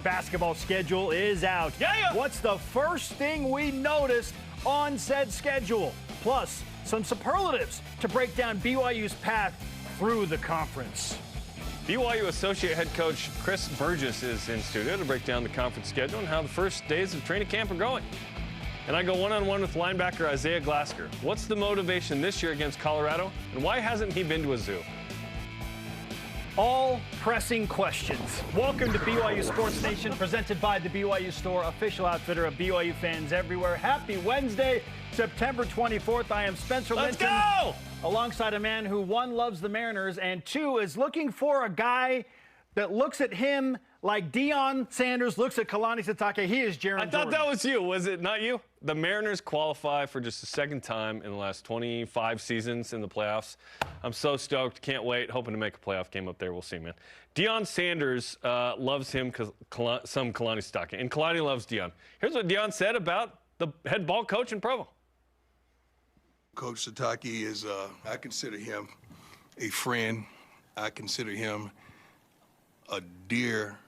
Basketball schedule is out. Yeah. What's the first thing we noticed on said schedule? Plus, some superlatives to break down BYU's path through the conference. BYU Associate Head Coach Chris Burgess is in studio to break down the conference schedule and how the first days of training camp are going. And I go one-on-one with linebacker Isaiah Glasker. What's the motivation this year against Colorado, and why hasn't he been to a zoo? All pressing questions. Welcome to BYU Sports Nation, presented by the BYU Store, official outfitter of BYU fans everywhere. Happy Wednesday, September 24th. I am Spencer Let's Linton, go! Alongside a man who, one, loves the Mariners, and two, is looking for a guy that looks at him like Deion Sanders looks at Kalani Sitake. He is Jarom. I thought that was you. Was it not you? The Mariners qualify for just the second time in the last 25 seasons in the playoffs. I'm so stoked. Can't wait. Hoping to make a playoff game up there. We'll see, man. Deion Sanders loves him because some Kalani Sitake. And Kalani loves Deion. Here's what Deion said about the head ball coach in Provo. Coach Sitake is, I consider him a friend. I consider him a dear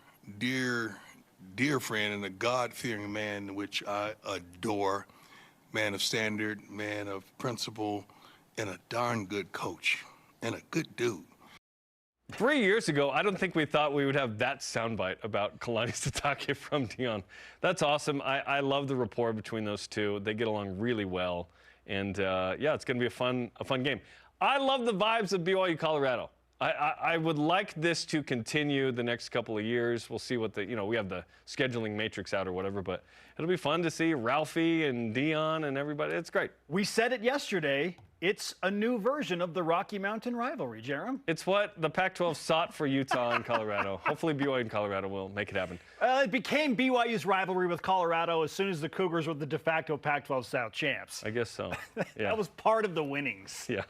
friend and a God-fearing man, which I adore. Man of standard, man of principle, and a darn good coach, and a good dude. 3 years ago, I don't think we thought we would have that soundbite about Kalani Sitake from Deion. That's awesome. I love the rapport between those two. They get along really well. And, yeah, it's going to be a fun game. I love the vibes of BYU Colorado. I would like this to continue the next couple of years. We'll see what we have the scheduling matrix out or whatever, but it'll be fun to see Ralphie and Deion and everybody. It's great. We said it yesterday. It's a new version of the Rocky Mountain rivalry, Jarom. It's what the Pac-12 sought for Utah and Colorado. Hopefully BYU and Colorado will make it happen. It became BYU's rivalry with Colorado as soon as the Cougars were the de facto Pac-12 South champs. I guess so. Yeah. That was part of the winnings. Yeah.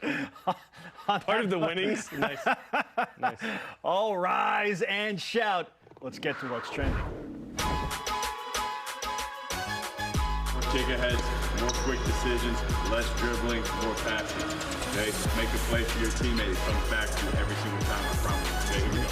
Part of the winnings? Nice. Nice. All rise and shout. Let's get to what's trending. Kick aheads, more quick decisions, less dribbling, more passing. Okay, make a play for your teammate. It comes back to you every single time. I promise. Okay, here we go.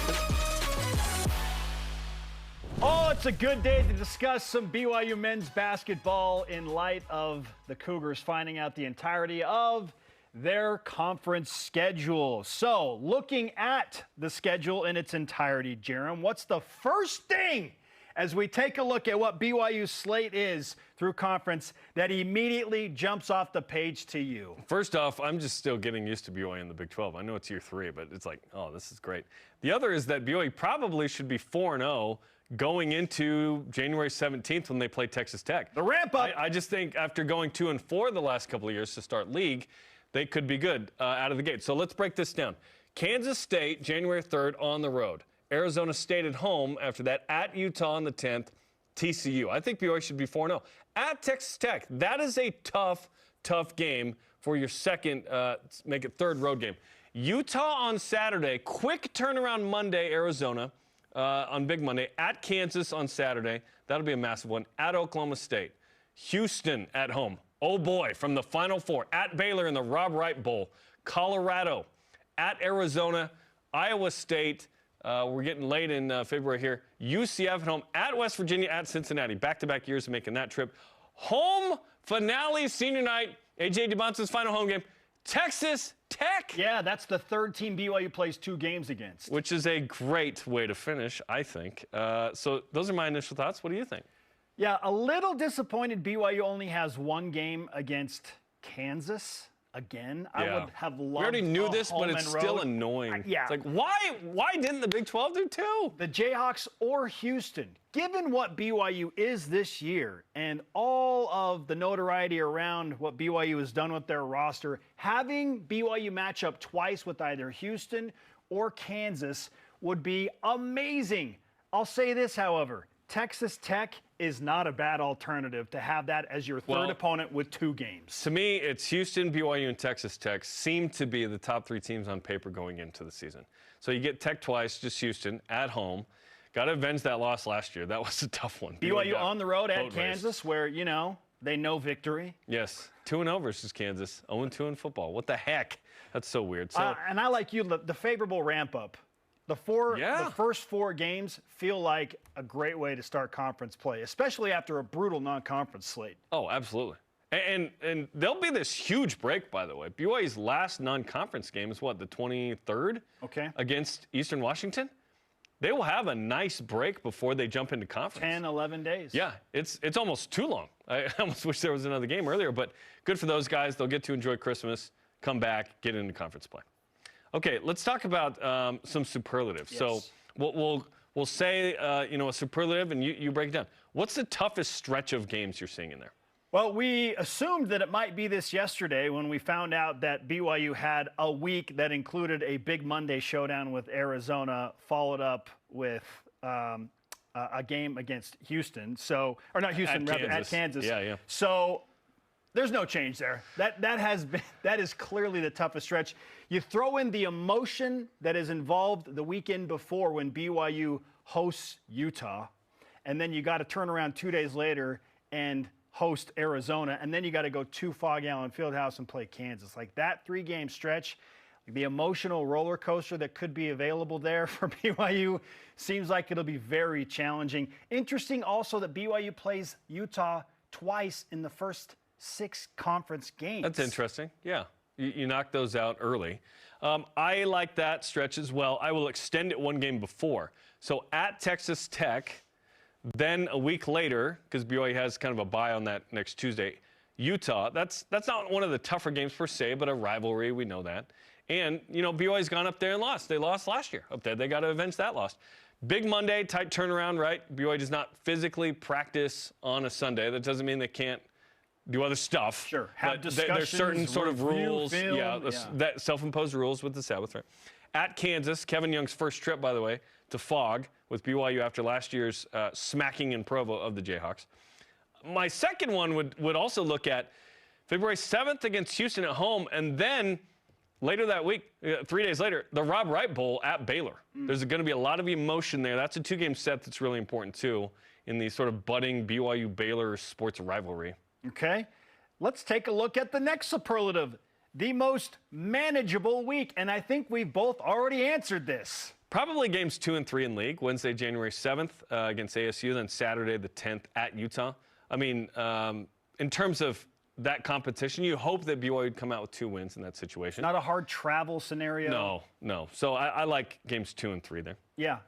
Oh, it's a good day to discuss some BYU men's basketball in light of the Cougars finding out the entirety of their conference schedule. So, looking at the schedule in its entirety, Jarom, what's the first thing as we take a look at what BYU's slate is through conference that immediately jumps off the page to you? First off, I'm just still getting used to BYU in the Big 12. I know it's year 3, but it's like, oh, this is great. The other is that BYU probably should be 4-0 going into January 17th when they play Texas Tech. The ramp up. I just think after going 2-4 the last couple of years to start league, they could be good out of the gate. So let's break this down. Kansas State, January 3rd on the road. Arizona State at home after that, at Utah on the 10th, TCU. I think BYU should be 4-0. At Texas Tech, that is a tough game for your second, make it third road game. Utah on Saturday, quick turnaround Monday, Arizona on Big Monday. At Kansas on Saturday, that'll be a massive one. At Oklahoma State. Houston at home. Oh boy, from the Final Four. At Baylor in the Rob Wright Bowl. Colorado. At Arizona. Iowa State. We're getting late in February here. UCF at home, at West Virginia, at Cincinnati. Back-to-back years of making that trip. Home finale senior night. A.J. DeBonce's final home game. Texas Tech. Yeah, that's the third team BYU plays 2 games against. Which is a great way to finish, I think. So those are my initial thoughts. What do you think? Yeah, a little disappointed BYU only has 1 game against Kansas. Again, I would have loved. We already knew this, but it's still annoying. Yeah. It's like, why didn't the Big 12 do 2? The Jayhawks or Houston, given what BYU is this year and all of the notoriety around what BYU has done with their roster, having BYU match up twice with either Houston or Kansas would be amazing. I'll say this, however, Texas Tech is not a bad alternative to have that as your third opponent with 2 games. To me, it's Houston, BYU, and Texas Tech seem to be the top 3 teams on paper going into the season. So you get Tech twice, just Houston, at home. Got to avenge that loss last year. That was a tough one. BYU on the road at Kansas where, they know victory. Yes, 2-0 versus Kansas, 0-2 in football. What the heck? That's so weird. So, and I like you, the favorable ramp-up. The first 4 games feel like a great way to start conference play, especially after a brutal non-conference slate. Oh, absolutely. And there'll be this huge break, by the way. BYU's last non-conference game is what, the 23rd? Okay. Against Eastern Washington? They will have a nice break before they jump into conference. 10, 11 days. Yeah, it's almost too long. I almost wish there was another game earlier, but good for those guys. They'll get to enjoy Christmas, come back, get into conference play. Okay, let's talk about some superlatives. Yes. So we'll say a superlative, and you break it down. What's the toughest stretch of games you're seeing in there? Well, we assumed that it might be this yesterday when we found out that BYU had a week that included a big Monday showdown with Arizona, followed up with a game against Houston. Or not Houston, rather at Kansas. Yeah. So there's no change there. That is clearly the toughest stretch. You throw in the emotion that is involved the weekend before when BYU hosts Utah, and then you got to turn around 2 days later and host Arizona, and then you got to go to Fog Allen Fieldhouse and play Kansas. Like that 3-game stretch, the emotional roller coaster that could be available there for BYU seems like it'll be very challenging. Interesting also that BYU plays Utah twice in the first 6 conference games. That's interesting. Yeah, you knock those out early. I like that stretch as well. I will extend it 1 game before. So at Texas Tech, then a week later, because BYU has kind of a bye on that next Tuesday, Utah. That's not one of the tougher games per se, but a rivalry. We know that. And, BYU's gone up there and lost. They lost last year up there. They got to avenge that loss. Big Monday, tight turnaround, right? BYU does not physically practice on a Sunday. That doesn't mean they can't do other stuff. Sure. Have discussions, there's certain sort of rules. Film, that self-imposed rules with the Sabbath, right? At Kansas, Kevin Young's first trip, by the way, to Fog with BYU after last year's smacking in Provo of the Jayhawks. My second one would also look at February 7th against Houston at home, and then later that week, 3 days later, the Rob Wright Bowl at Baylor. There's going to be a lot of emotion there. That's a 2-game set that's really important, too, in the sort of budding BYU-Baylor sports rivalry. Okay. Let's take a look at the next superlative, the most manageable week. And I think we've both already answered this. Probably games 2 and 3 in league. Wednesday, January 7th against ASU, then Saturday the 10th at Utah. I mean, in terms of that competition, you hope that BYU would come out with 2 wins in that situation. Not a hard travel scenario. No. So I like games 2 and 3 there. Yeah,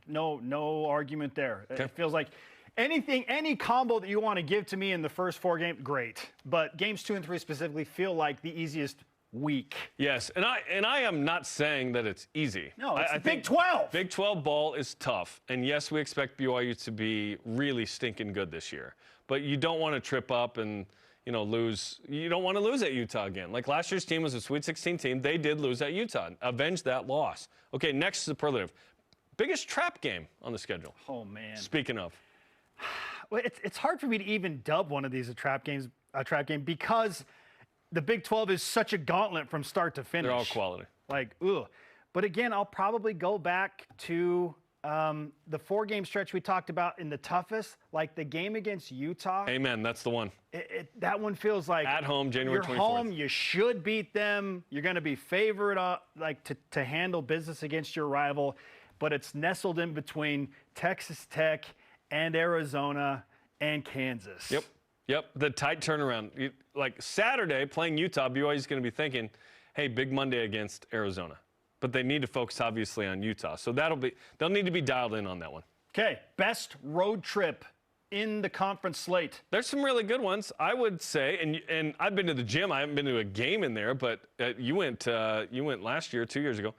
no argument there. Okay. It feels like any combo that you want to give to me in the first 4 games, great. But games 2 and 3 specifically feel like the easiest week. Yes, and I am not saying that it's easy. No, it's the Big 12. Big 12 ball is tough, and yes, we expect BYU to be really stinking good this year. But you don't want to trip up and lose. You don't want to lose at Utah again. Like last year's team was a Sweet 16 team. They did lose at Utah. Avenge that loss. Okay, next superlative. Biggest trap game on the schedule. Oh man. Speaking of. Well, it's hard for me to even dub one of these a trap game because the Big 12 is such a gauntlet from start to finish. They're all quality. Like, ugh. But again, I'll probably go back to the 4-game stretch we talked about in the toughest, like the game against Utah. Amen. That's the one. That one feels like at home, January 24th. You're home. You should beat them. You're going to be favored, to handle business against your rival. But it's nestled in between Texas Tech and Arizona and Kansas. Yep. The tight turnaround. Like Saturday, playing Utah, BYU is going to be thinking, hey, big Monday against Arizona. But they need to focus, obviously, on Utah. So they'll need to be dialed in on that one. Okay, best road trip in the conference slate. There's some really good ones, I would say. And I've been to the gym. I haven't been to a game in there, but you went last year, 2 years ago.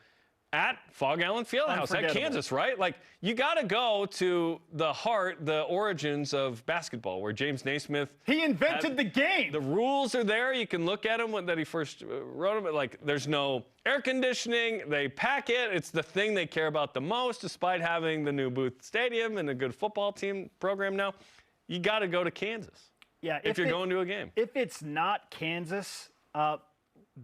At Fog Allen Fieldhouse at Kansas, right? Like, you got to go to the heart, the origins of basketball, where James Naismith. He invented the game. The rules are there. You can look at them that he first wrote them. Like, there's no air conditioning. They pack it. It's the thing they care about the most, despite having the new Booth Stadium and a good football team program now. You got to go to Kansas. Yeah, if you're going to a game. If it's not Kansas,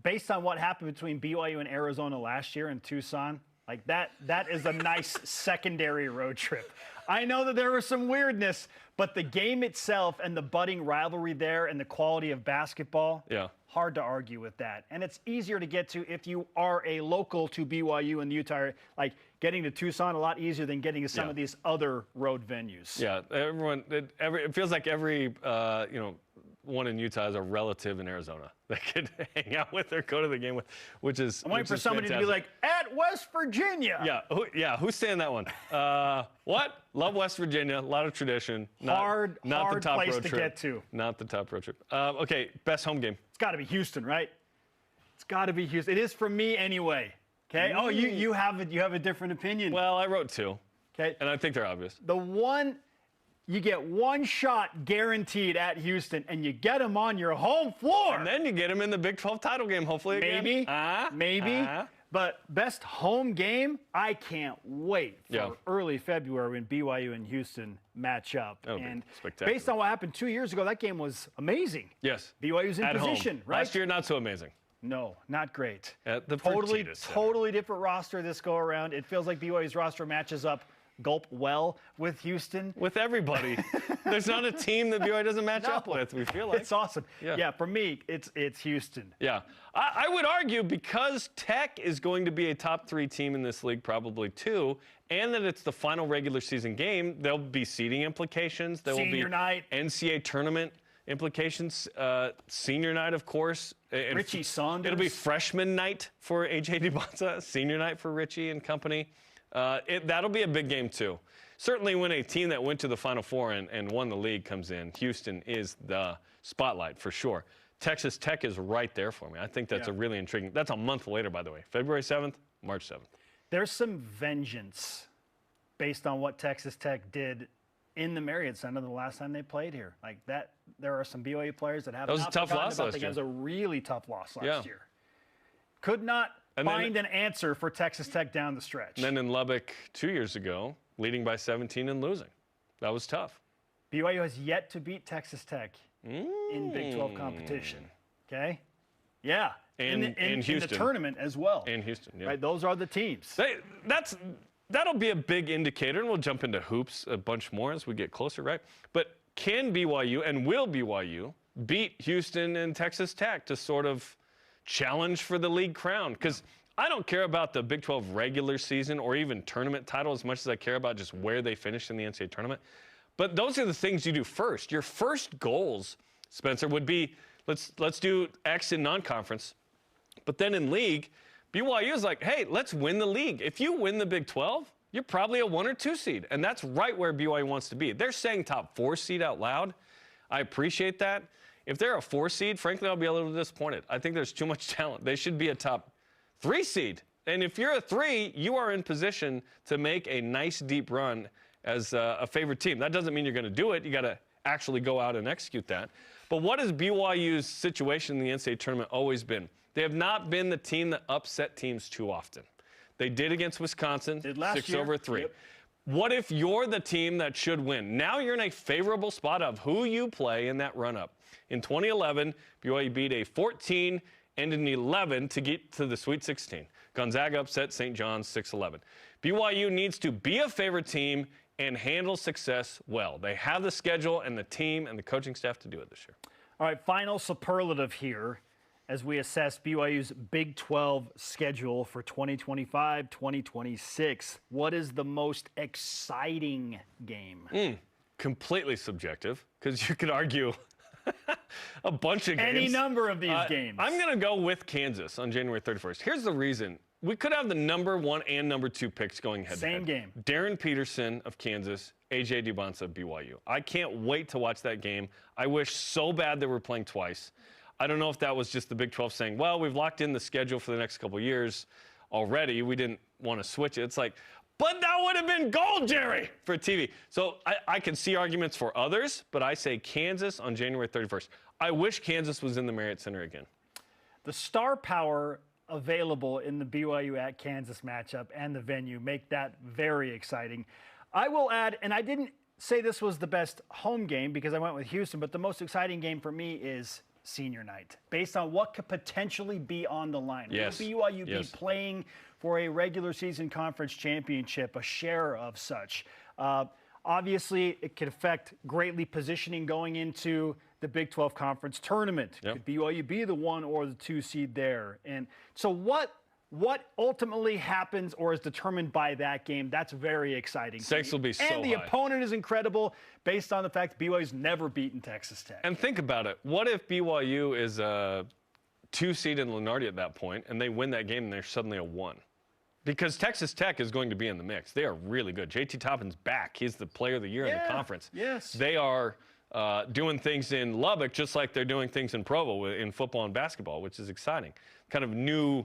based on what happened between BYU and Arizona last year in Tucson, Like that is a nice secondary road trip. I know that there was some weirdness, but the game itself and the budding rivalry there and the quality of basketball, hard to argue with that. And it's easier to get to if you are a local to BYU in the Utah. Like getting to Tucson a lot easier than getting to some of these other road venues. Yeah, it feels like every one in Utah is a relative in Arizona that could hang out with or go to the game with, which is I'm waiting for somebody to be like, at West Virginia. Who's saying that one? What? Love West Virginia, a lot of tradition. Hard the top place road to trip. get to. Not the top road trip. Okay, best home game. It's got to be Houston, right? It's got to be Houston. It is for me anyway. Okay. Oh, you have a different opinion. Well, I wrote 2. Okay. And I think they're obvious. You get one shot guaranteed at Houston, and you get them on your home floor. And then you get them in the Big 12 title game, hopefully Maybe. Maybe. But best home game, I can't wait for early February when BYU and Houston match up. And spectacular. Based on what happened 2 years ago, that game was amazing. Yes. BYU's in at position, home. right? Last year, not so amazing. No, not great. At the totally different roster this go around. It feels like BYU's roster matches up well with Houston. With everybody. There's not a team that BYU doesn't match up with, we feel like. It's awesome. Yeah, for me, it's Houston. Yeah. I would argue because Tech is going to be a top 3 team in this league, probably 2, and that it's the final regular season game, there'll be seeding implications. There will be night. NCAA tournament implications. Senior night, of course. Richie Saunders. It'll be freshman night for A.J. DiBonza, senior night for Richie and company. That'll be a big game, too. Certainly when a team that went to the Final Four and won the league comes in, Houston is the spotlight for sure. Texas Tech is right there for me. I think that's a really intriguing. That's a month later, by the way. February 7th, March 7th. There's some vengeance based on what Texas Tech did in the Marriott Center the last time they played here. Like that, there are some BYU players that have not forgotten about that. It was a really tough loss last year. Could not find an answer for Texas Tech down the stretch. And then in Lubbock 2 years ago, leading by 17 and losing. That was tough. BYU has yet to beat Texas Tech in Big 12 competition. Okay? Yeah. And Houston. In the tournament as well. And Houston, yeah. Right, those are the teams. That'll be a big indicator, and we'll jump into hoops a bunch more as we get closer, right? But can BYU and will BYU beat Houston and Texas Tech to sort of challenge for the league crown? Because I don't care about the Big 12 regular season or even tournament title as much as I care about just where they finish in the NCAA tournament. But those are the things you do first. Your first goals, Spencer, would be let's do X in non-conference. But then in league, BYU is like, hey, let's win the league. If you win the Big 12, you're probably a 1 or 2 seed. And that's right where BYU wants to be. They're saying top 4 seed out loud. I appreciate that. If they're a 4 seed, frankly, I'll be a little disappointed. I think there's too much talent. They should be a top 3 seed. And if you're a 3, you are in position to make a nice deep run as a favorite team. That doesn't mean you're going to do it. You got to actually go out and execute that. But what has BYU's situation in the NCAA tournament always been? They have not been the team that upset teams too often. They did against Wisconsin, 6-3. Yep. What if you're the team that should win? Now you're in a favorable spot of who you play in that run-up. In 2011, BYU beat a 14 and an 11 to get to the Sweet 16. Gonzaga upset St. John's 6-11. BYU needs to be a favorite team and handle success well. They have the schedule and the team and the coaching staff to do it this year. All right, final superlative here as we assess BYU's Big 12 schedule for 2025-2026. What is the most exciting game? Completely subjective, because you could argue a bunch of games. Any number of these games. I'm going to go with Kansas on January 31st. Here's the reason. We could have the number 1 and number 2 picks going head-to-head. Same game. Darren Peterson of Kansas, A.J. DiBonza of BYU. I can't wait to watch that game. I wish so bad they were playing twice. I don't know if that was just the Big 12 saying, well, we've locked in the schedule for the next couple of years already. We didn't want to switch it. It's like, but that would have been gold, Jerry, for TV. So I can see arguments for others, but I say Kansas on January 31st. I wish Kansas was in the Marriott Center again. The star power available in the BYU at Kansas matchup and the venue make that very exciting. I will add, and I didn't say this was the best home game because I went with Houston, but the most exciting game for me is senior night, based on what could potentially be on the line. Yes. Will BYU Yes. be playing for a regular season conference championship, a share of such? Obviously, it could affect greatly positioning going into the Big 12 Conference Tournament. Yep. Could BYU be the 1 or the 2 seed there? And so what ultimately happens or is determined by that game, that's very exciting. Stakes will be so And the high. opponent is incredible based on the fact that BYU's never beaten Texas Tech. And think about it. What if BYU is a 2 seed in Lenardi at that point, and they win that game and they're suddenly a 1? Because Texas Tech is going to be in the mix. They are really good. JT Toppin's back. He's the player of the year in the conference. Yes. They are doing things in Lubbock just like they're doing things in Provo in football and basketball, which is exciting. Kind of new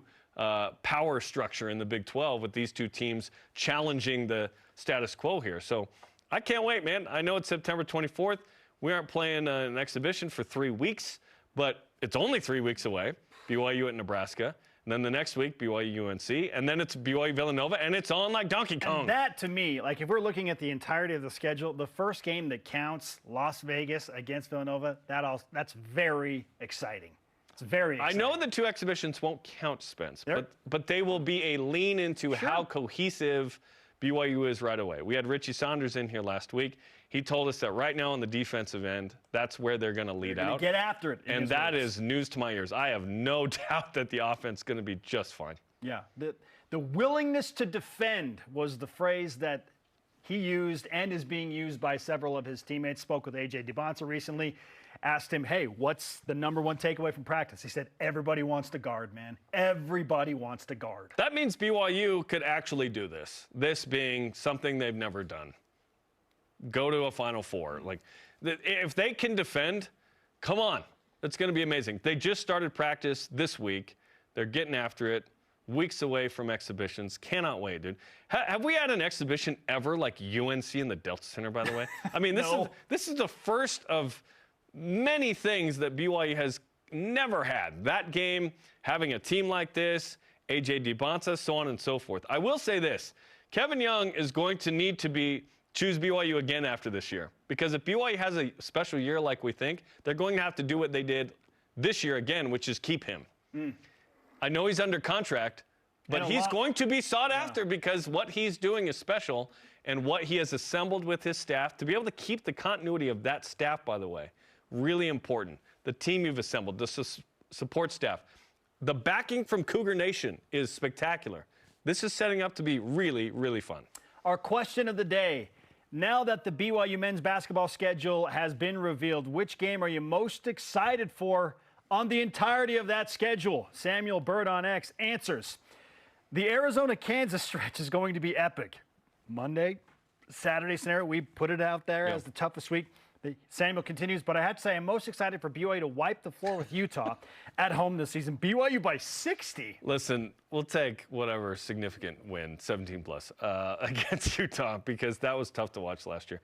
power structure in the Big 12 with these two teams challenging the status quo here. So I can't wait, man. I know it's September 24th. We aren't playing an exhibition for 3 weeks, but it's only 3 weeks away. BYU at Nebraska. And then the next week, BYU UNC, and then it's BYU Villanova, and it's on like Donkey Kong. And that, to me, like if we're looking at the entirety of the schedule, the first game that counts, Las Vegas against Villanova, that's very exciting. It's very exciting. I know the 2 exhibitions won't count, Spence, but they will be a lean into how cohesive BYU is right away. We had Richie Saunders in here last week. He told us that right now on the defensive end, that's where they're going to lead out. Get after it. And that is news to my ears. I have no doubt that the offense is going to be just fine. Yeah. The willingness to defend was the phrase that he used and is being used by several of his teammates. Spoke with A.J. DeBonsa recently. Asked him, hey, what's the number 1 takeaway from practice? He said, everybody wants to guard, man. Everybody wants to guard. That means BYU could actually do this. This being something they've never done. Go to a Final Four. Like, if they can defend, come on. It's going to be amazing. They just started practice this week. They're getting after it. Weeks away from exhibitions. Cannot wait, dude. Have we had an exhibition ever like UNC in the Delta Center, by the way? I mean, this is the first of many things that BYU has never had. That game, having a team like this, A.J. DeBonsa, so on and so forth. I will say this. Kevin Young is going to need to choose BYU again after this year. Because if BYU has a special year like we think, they're going to have to do what they did this year again, which is keep him. I know he's under contract, but he's going to be sought after because what he's doing is special and what he has assembled with his staff to be able to keep the continuity of that staff, by the way. Really important. The team you've assembled, the support staff. The backing from Cougar Nation is spectacular. This is setting up to be really, really fun. Our question of the day. Now that the BYU men's basketball schedule has been revealed, which game are you most excited for on the entirety of that schedule? Samuel Bird on X answers. The Arizona-Kansas stretch is going to be epic. Monday, Saturday scenario, we put it out there as the toughest week. Samuel continues, but I have to say I'm most excited for BYU to wipe the floor with Utah at home this season. BYU by 60. Listen, we'll take whatever significant win, 17-plus, against Utah because that was tough to watch last year.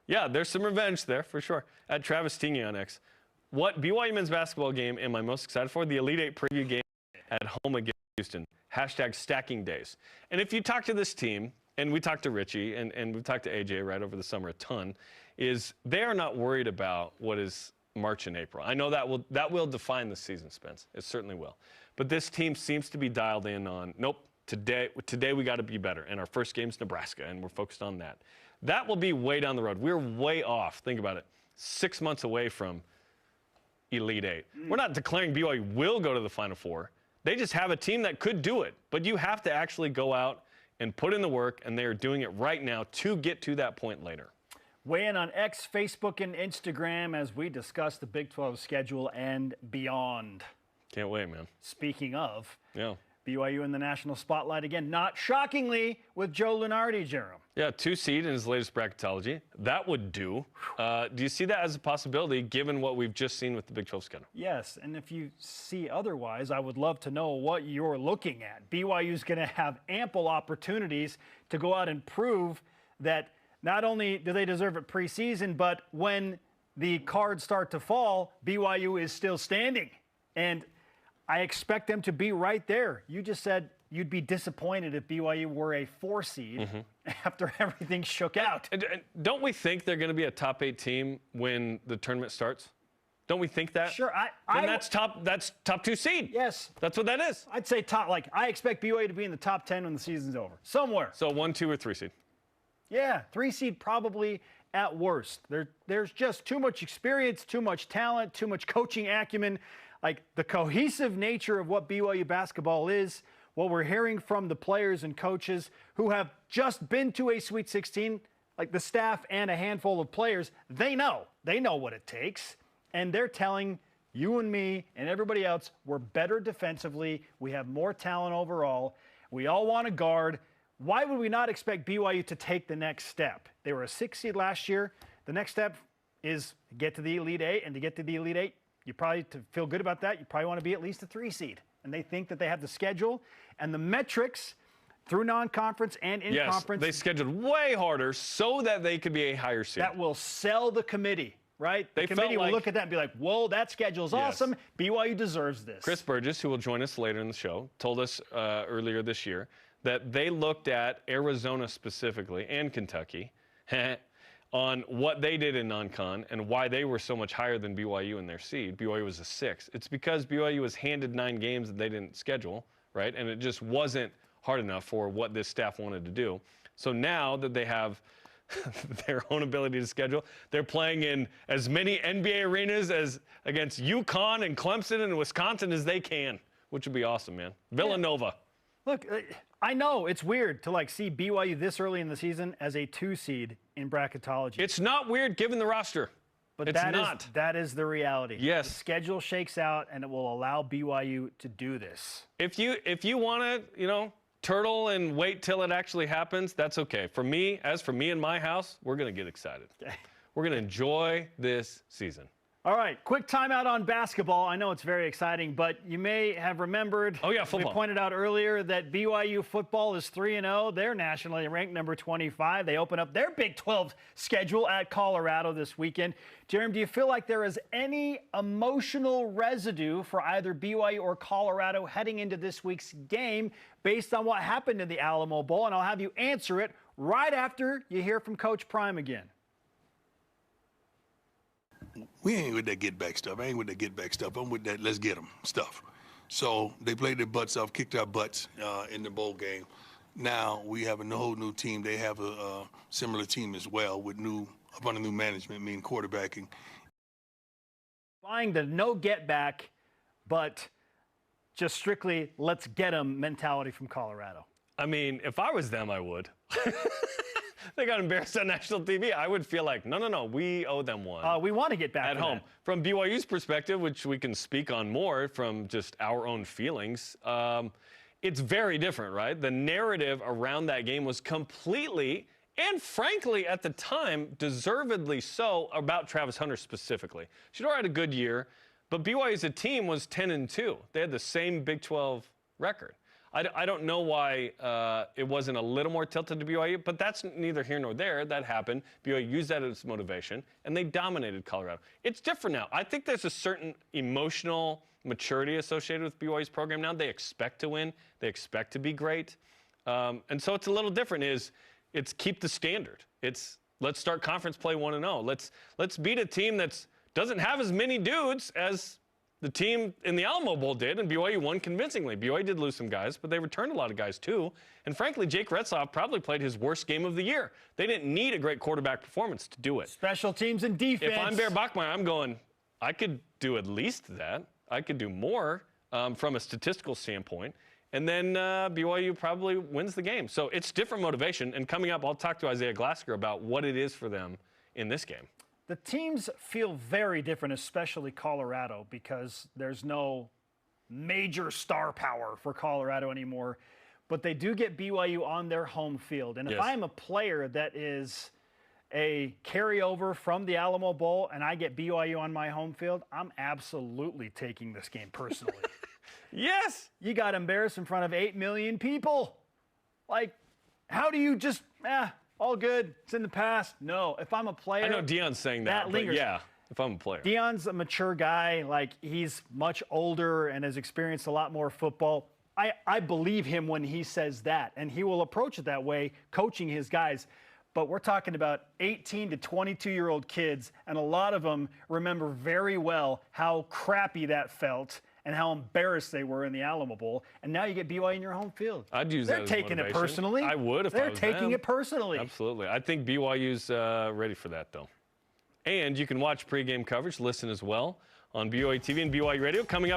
Yeah, there's some revenge there for sure. At Travis Tingey on X. What BYU men's basketball game am I most excited for? The Elite 8 preview game at home against Houston. # stacking days. And if you talk to this team, and we talked to Richie, and we've talked to AJ right over the summer a ton, is they are not worried about what is March and April. I know that will define the season, Spence. It certainly will. But this team seems to be dialed in on, nope, today we got to be better. And our first game's Nebraska, and we're focused on that. That will be way down the road. We're way off. Think about it. 6 months away from Elite 8. We're not declaring BYU will go to the Final Four. They just have a team that could do it. But you have to actually go out and put in the work, and they are doing it right now to get to that point later. Weigh in on X, Facebook, and Instagram as we discuss the Big 12 schedule and beyond. Can't wait, man. Speaking of, BYU in the national spotlight again, not shockingly, with Joe Lunardi, Jarom. Yeah, 2 seed in his latest bracketology. That would do. Do you see that as a possibility given what we've just seen with the Big 12 schedule? Yes, and if you see otherwise, I would love to know what you're looking at. BYU's going to have ample opportunities to go out and prove that not only do they deserve it preseason, but when the cards start to fall, BYU is still standing. And I expect them to be right there. You just said you'd be disappointed if BYU were a 4 seed after everything shook out. Don't we think they're going to be a top 8 team when the tournament starts? Don't we think that? Sure. That's top 2 seed. Yes. That's what that is. I'd say top. Like, I expect BYU to be in the top 10 when the season's over. Somewhere. So 1, 2, or 3 seed. Yeah, 3 seed probably at worst. There's just too much experience, too much talent, too much coaching acumen. Like, the cohesive nature of what BYU basketball is, what we're hearing from the players and coaches who have just been to a Sweet 16, like the staff and a handful of players, they know what it takes. And they're telling you and me and everybody else we're better defensively. We have more talent overall. We all want to guard. Why would we not expect BYU to take the next step? They were a 6 seed last year. The next step is get to the Elite Eight. And to get to the Elite Eight, you probably, to feel good about that, you probably want to be at least a 3 seed. And they think that they have the schedule and the metrics through non-conference and in conference. Yes, they scheduled way harder so that they could be a higher seed. That will sell the committee. Right? The committee will look at that and be like, whoa, that schedule's awesome. BYU deserves this. Chris Burgess, who will join us later in the show, told us earlier this year that they looked at Arizona specifically and Kentucky on what they did in non-con and why they were so much higher than BYU in their seed. BYU was a 6. It's because BYU was handed 9 games that they didn't schedule, right? And it just wasn't hard enough for what this staff wanted to do. So now that they have their own ability to schedule, they're playing in as many NBA arenas as against UConn and Clemson and Wisconsin as they can, which would be awesome, man. Villanova. Yeah. Look, I know it's weird to see BYU this early in the season as a 2 seed in bracketology. It's not weird given the roster. But it's not. That is the reality. Yes. The schedule shakes out and it will allow BYU to do this. If you want to, turtle and wait till it actually happens, that's okay. For me and my house, we're going to get excited. Okay. We're going to enjoy this season. All right, quick timeout on basketball. I know it's very exciting, but you may have remembered, football. We pointed out earlier that BYU football is 3-0. They're nationally ranked number 25. They open up their Big 12 schedule at Colorado this weekend. Jarom, do you feel like there is any emotional residue for either BYU or Colorado heading into this week's game based on what happened in the Alamo Bowl? And I'll have you answer it right after you hear from Coach Prime again. We ain't with that get-back stuff. I ain't with that get-back stuff. I'm with that let's get them stuff. So they played their butts off, kicked our butts in the bowl game. Now we have a whole new team. They have a similar team as well with under new management, meaning quarterbacking. Buying the no get-back, but just strictly let's get them mentality from Colorado. I mean, if I was them, I would. They got embarrassed on national TV. I would feel like, no, we owe them one. We want to get back at home. From BYU's perspective, which we can speak on more from just our own feelings, it's very different, right? The narrative around that game was completely, and frankly, at the time, deservedly so, about Travis Hunter specifically. Shedeur had a good year, but BYU as a team was 10-2. They had the same Big 12 record. I don't know why it wasn't a little more tilted to BYU, but that's neither here nor there. That happened. BYU used that as motivation, and they dominated Colorado. It's different now. I think there's a certain emotional maturity associated with BYU's program now. They expect to win. They expect to be great. And so it's a little different. It's keep the standard. It's let's start conference play 1-0. Let's beat a team that doesn't have as many dudes as the team in the Alamo Bowl did, and BYU won convincingly. BYU did lose some guys, but they returned a lot of guys too. And frankly, Jake Retzlaff probably played his worst game of the year. They didn't need a great quarterback performance to do it. Special teams and defense. If I'm Bear Bachmeier, I'm going, I could do at least that. I could do more from a statistical standpoint. And then BYU probably wins the game. So it's different motivation. And coming up, I'll talk to Isaiah Glasker about what it is for them in this game. The teams feel very different, especially Colorado, because there's no major star power for Colorado anymore. But they do get BYU on their home field. And if I'm a player that is a carryover from the Alamo Bowl and I get BYU on my home field, I'm absolutely taking this game personally. Yes. You got embarrassed in front of 8 million people. Like, how do you just, all good, it's in the past? No, if I'm a player. I know Deion's saying that, but yeah, if I'm a player. Deion's a mature guy. Like, he's much older and has experienced a lot more football. I believe him when he says that, and he will approach it that way, coaching his guys. but we're talking about 18 to 22-year-old kids, and a lot of them remember very well how crappy that felt and how embarrassed they were in the Alamo Bowl. And now you get BYU in your home field. I'd use that as They're taking it personally. I would if I was They're taking them. it personally. Absolutely. I think BYU's ready for that, though. And you can watch pregame coverage, listen as well on BYUtv and BYU Radio. Coming up.